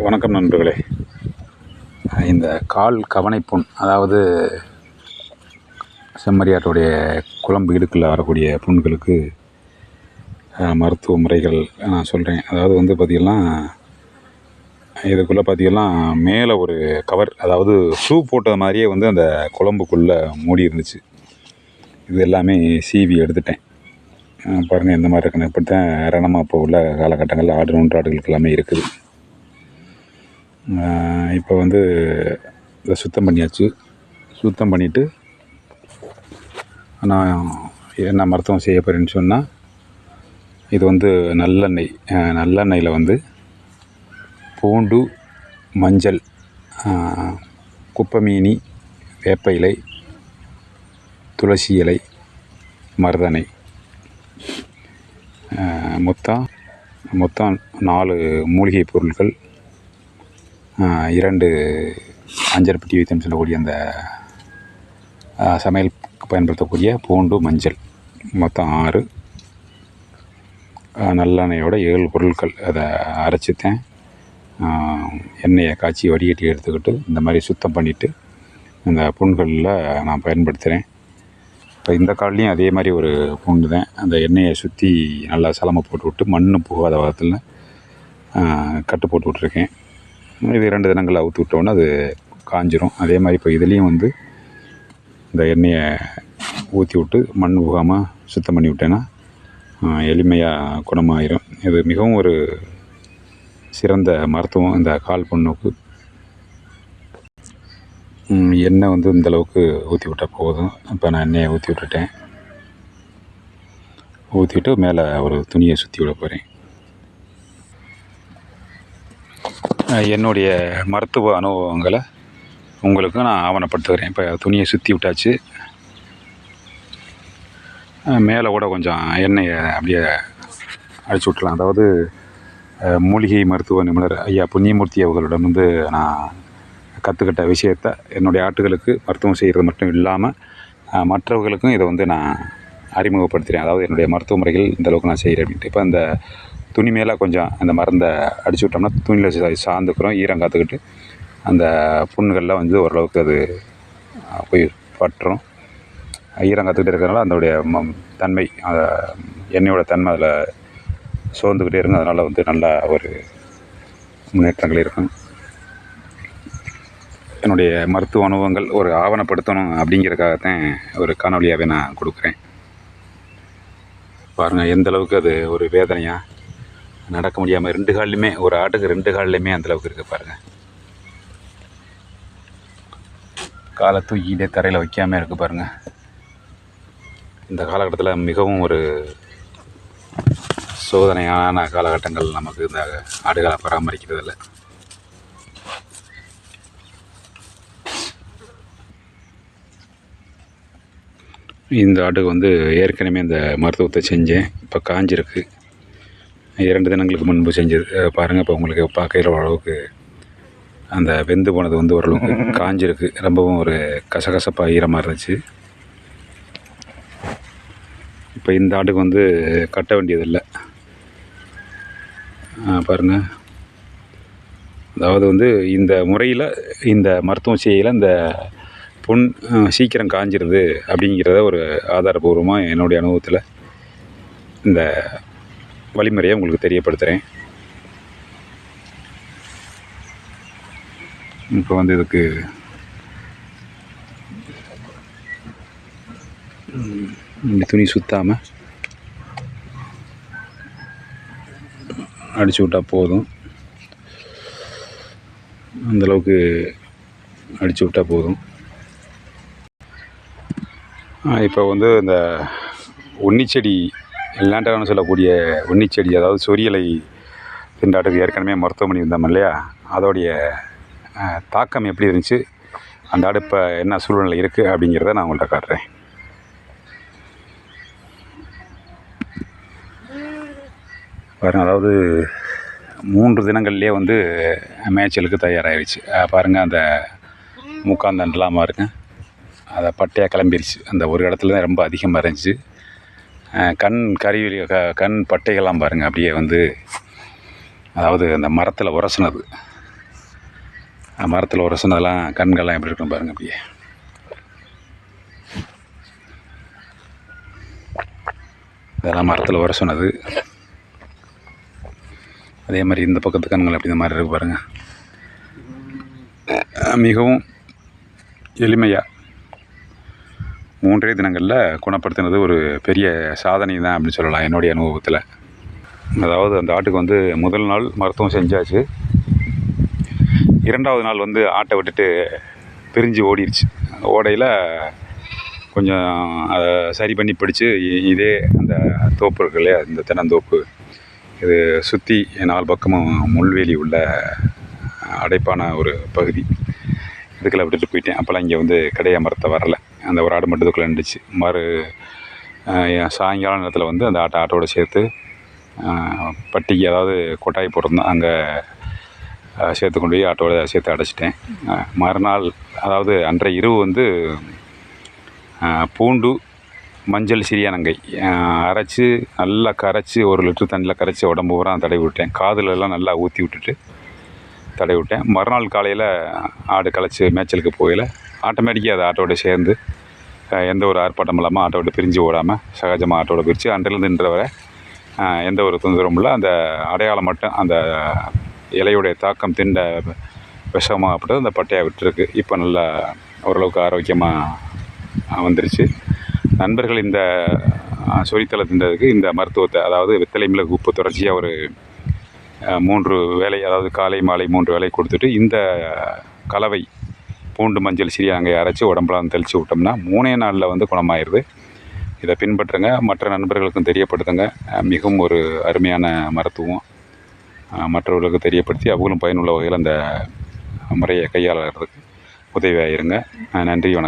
வணக்கம் நண்பர்களே. இந்த கால் கவனைப்புண், அதாவது செம்மறியாட்டுடைய குழம்பு இடுக்கில் வரக்கூடிய புண்களுக்கு மருத்துவ முறைகள் நான் சொல்கிறேன். அதாவது வந்து பார்த்திங்கன்னா, இதுக்குள்ளே பார்த்திங்கன்னா மேலே ஒரு கவர், அதாவது ஷூ போட்டது மாதிரியே வந்து அந்த குழம்புக்குள்ளே மூடி இருந்துச்சு. இது எல்லாமே சீவி எடுத்துட்டேன். பாருங்கள் எந்த மாதிரி இருக்குன்னு. இப்படி தான் ரணமாக இப்போ உள்ள காலகட்டங்களில் ஆடு நூற்றாடுகளுக்கு எல்லாமே இருக்குது. இப்போ வந்து இதை சுத்தம் பண்ணியாச்சு. சுத்தம் பண்ணிவிட்டு நான் என்ன மருத்துவம் செய்ய போகிறேன்னு சொன்னால், இது வந்து நல்லெண்ணெயில் வந்து பூண்டு, மஞ்சள், குப்பைமீனி, வேப்ப இலை, துளசி இலை, மருதனை, மொத்தம் 4 மூலிகை பொருட்கள், 2 அஞ்சரைப்பட்டி வைத்தியம் சொல்லக்கூடிய அந்த சமையலுக்கு பயன்படுத்தக்கூடிய பூண்டு, மஞ்சள், மொத்தம் 6, நல்லெண்ணெயோட 7 பொருட்கள். அதை அரைச்சித்தேன். எண்ணெயை காய்ச்சி வடிகட்டி எடுத்துக்கிட்டு இந்த மாதிரி சுத்தம் பண்ணிவிட்டு இந்த புண்களில் நான் பயன்படுத்துகிறேன். இப்போ இந்த கால்லையும் அதே மாதிரி ஒரு புண்டு தான். அந்த எண்ணெயை சுற்றி நல்லா சலமை போட்டு விட்டு மண் போகாத விதத்தில் கட்டு போட்டு விட்ருக்கேன். இது 2 தினங்கள் அவுத்து விட்டோன்னே அது காஞ்சிரும். அதே மாதிரி இப்போ இதுலேயும் வந்து இந்த எண்ணெயை ஊற்றி விட்டு மண் போகாமல் சுத்தம் பண்ணி விட்டேன்னா எளிமையாக குணமாயிரும். இது மிகவும் ஒரு சிறந்த மருத்துவம் இந்த கால் புண்ணுக்கு. எண்ணெய் வந்து இந்தளவுக்கு ஊற்றி விட்டால் போதும். இப்போ நான் எண்ணெயை ஊற்றி விட்டுட்டேன். ஊற்றிட்டு மேலே ஒரு துணியை சுற்றி விட போகிறேன். என்னுடைய மருத்துவ அனுபவங்களை உங்களுக்கு நான் ஆவணப்படுத்துகிறேன். இப்போ துணியை சுற்றி விட்டாச்சு. மேலே கூட கொஞ்சம் எண்ணெயை அப்படியே அடிச்சு விட்டுலாம். அதாவது மூலிகை மருத்துவ நிபுணர் ஐயா புண்ணியமூர்த்தி அவர்களிடம் வந்து நான் கற்றுக்கிட்ட விஷயத்தை என்னுடைய ஆட்டுகளுக்கு மருத்துவம் செய்கிறது மட்டும் இல்லாமல் மற்றவர்களுக்கும் இதை வந்து நான் அறிமுகப்படுத்துகிறேன். அதாவது என்னுடைய மருத்துவ முறைகள் இந்தளவுக்கு நான் செய்கிறேன் அப்படின்ட்டு. இப்போ அந்த துணி மேலே கொஞ்சம் அந்த மருந்தை அடிச்சு விட்டோம்னா துணியில் சார்ந்துக்கிறோம், ஈரம் காத்துக்கிட்டு அந்த புண்களில் வந்து ஓரளவுக்கு அது போய் பட்டுரும். ஈரம் காத்துக்கிட்டே இருக்கிறதுனால அதனுடைய தன்மை, எண்ணெயோட தன்மை அதில் சோர்ந்துக்கிட்டே இருக்கும். அதனால் வந்து நல்லா ஒரு முன்னேற்றங்கள் இருக்கும். என்னுடைய மருத்துவ அனுபவங்கள் ஒரு ஆவணப்படுத்தணும் அப்படிங்கிறதுக்காகத்தான் ஒரு காணொலியாகவே நான் கொடுக்குறேன். பாருங்கள் எந்தளவுக்கு அது ஒரு வேதனையாக நடக்க முடியாமல் 2 கால்லையுமே, ஒரு ஆட்டுக்கு 2 கால்லையுமே அந்தளவுக்கு இருக்குது. பாருங்கள், காலை தூக்கிட்டே தரையில் வைக்காமல் இருக்குது. பாருங்கள், இந்த காலகட்டத்தில் மிகவும் ஒரு சோதனையான காலகட்டங்கள் நமக்கு இந்த ஆடுகளை பராமரிக்கிறதில்ல. இந்த ஆட்டுக்கு வந்து ஏற்கனவே இந்த மருத்துவத்தை செஞ்சேன். இப்போ காஞ்சிருக்கு. 2 தினங்களுக்கு முன்பு செஞ்சது. பாருங்கள், இப்போ உங்களுக்கு பார்க்குற அளவுக்கு அந்த வெந்து போனது வந்து ஓரளவுக்கு காஞ்சிருக்கு. ரொம்பவும் ஒரு கசகசப்பாக ஈரமாக இருந்துச்சு. இப்போ இந்த ஆட்டுக்கு வந்து கட்ட வேண்டியதில்லை. பாருங்கள், அதாவது வந்து இந்த முறையில் இந்த மருத்துவம் செய்யல இந்த புண் சீக்கிரம் காஞ்சிருது அப்படிங்கிறத ஒரு ஆதாரபூர்வமாக என்னுடைய அனுபவத்தில் இந்த வழிமுறையை உங்களுக்கு தெரியப்படுத்துகிறேன். இப்போ வந்து இதுக்கு துணி சுத்தாமல் அடிச்சு விட்டால் போதும். அந்தளவுக்கு அடிச்சு விட்டால் போதும். இப்போ வந்து இந்த உன்னிச்செடி, லேண்டான்னு சொல்லக்கூடிய உன்னிச்செடி, அதாவது சொரியலை திண்டாட்டுக்கு ஏற்கனவே மருத்துவம் பண்ணி வந்தோம் இல்லையா, அதோடைய தாக்கம் எப்படி இருந்துச்சு, அந்த ஆடு இப்போ என்ன சூழ்நிலை இருக்குது அப்படிங்கிறத நான் உங்கள்கிட்ட காட்டுறேன். பாருங்கள், அதாவது 3 தினங்கள்லேயே வந்து மேய்ச்சலுக்கு தயாராகிடுச்சு. பாருங்கள், அந்த மூக்காந்தண்டெலாம் பாருங்க, அதை பட்டையாக கிளம்பிடுச்சு. அந்த ஒரு இடத்துல தான் ரொம்ப அதிகமாக இருந்துச்சு. கண் பட்டைகள்லாம் பாருங்கள் அப்படியே வந்து, அதாவது அந்த மரத்தில் உரசுனது மரத்தில் உரசுனதெல்லாம் கண்கள்லாம் எப்படி இருக்கும் பாருங்கள். அப்படியே இதெல்லாம் மரத்தில் உரசுனது. அதே மாதிரி இந்த பக்கத்து கண்கள் அப்படி இந்த மாதிரி இருக்கு பாருங்கள். மிகவும் எளிமையாக 3 தினங்களில் குணப்படுத்தினது ஒரு பெரிய சாதனை தான் அப்படின்னு சொல்லலாம் என்னுடைய அனுபவத்தில். அதாவது அந்த ஆட்டுக்கு வந்து முதல் நாள் மருத்துவம் செஞ்சாச்சு. 2வது நாள் வந்து ஆட்டை விட்டுட்டு பிரிஞ்சு ஓடிடுச்சு. ஓடையில் கொஞ்சம் அதை சரி பண்ணி பிடிச்சி இதே அந்த தோப்பு இருக்கு இல்லையா, இந்த தென்னந்தோப்பு, இது சுற்றி 4 பக்கமும் முள்வேலி உள்ள அடைப்பான ஒரு பகுதி. இதுக்கெல்லாம் விட்டுட்டு போயிட்டேன். அப்போல்லாம் இங்கே வந்து கிடையா மரத்தை வரலை. அந்த ஒரு ஆடு மட்டும் இதுக்குள்ளே இருந்துச்சு. சாயங்கால நேரத்தில் வந்து அந்த ஆட்டோடு சேர்த்து பட்டிக்கு, அதாவது கொட்டாய் போட்டிருந்தோம், அங்கே சேர்த்து கொண்டு போய் ஆட்டோட சேர்த்து அடைச்சிட்டேன். மறுநாள், அதாவது அன்றைய இரவு வந்து பூண்டு, மஞ்சள், சிறியானங்கை அரைச்சி நல்லா கரைச்சி 1 லிட்டர் தண்ணியில் கரைச்சி உடம்பு பூரா தடவி விட்டேன். காதுலெல்லாம் நல்லா ஊற்றி விட்டுட்டு தடவி விட்டேன். மறுநாள் காலையில் ஆடு களைச்சி மேய்ச்சலுக்கு போகல ஆட்டோமேட்டிக்காக அது ஆட்டோடு சேர்ந்து எந்த ஒரு ஆர்ப்பாட்டம் இல்லாமல் ஆட்டோட பிரிஞ்சு ஓடாமல் சகஜமாக ஆட்டோட பிரித்து அன்றிலிருந்து இன்று வரை எந்த ஒரு தொந்தரவும் இல்லை. அந்த அடையாளம் மட்டும், அந்த இலையுடைய தாக்கம் திண்ட விஷமாகப்பட்டு அந்த பட்டையாக விட்டுருக்கு. இப்போ நல்லா ஓரளவுக்கு ஆரோக்கியமாக வந்துருச்சு. நண்பர்கள் இந்த சொரித்தலை தின்றதுக்கு இந்த மருத்துவத்தை, அதாவது வெத்தலை, மிளகு, உப்பு தொடர்ச்சியாக ஒரு 3 வேளை, அதாவது காலை மாலை 3 வேளை கொடுத்துட்டு இந்த கலவை பூண்டு, மஞ்சள், சிறியானங்கை அரைச்சி உடம்புலாம் தெளித்து விட்டோம்னா 3 நாளில் வந்து குணமாயிருது. இதை பின்பற்றுங்க, மற்ற நண்பர்களுக்கும் தெரியப்படுத்துங்க. மிகவும் ஒரு அருமையான மருத்துவம். மற்றவர்களுக்கு தெரியப்படுத்தி அவங்களும் பயனுள்ள வகையில் அந்த முறையை கையாளுறதுக்கு உதவியாக இருங்க. நன்றி, வணக்கம்.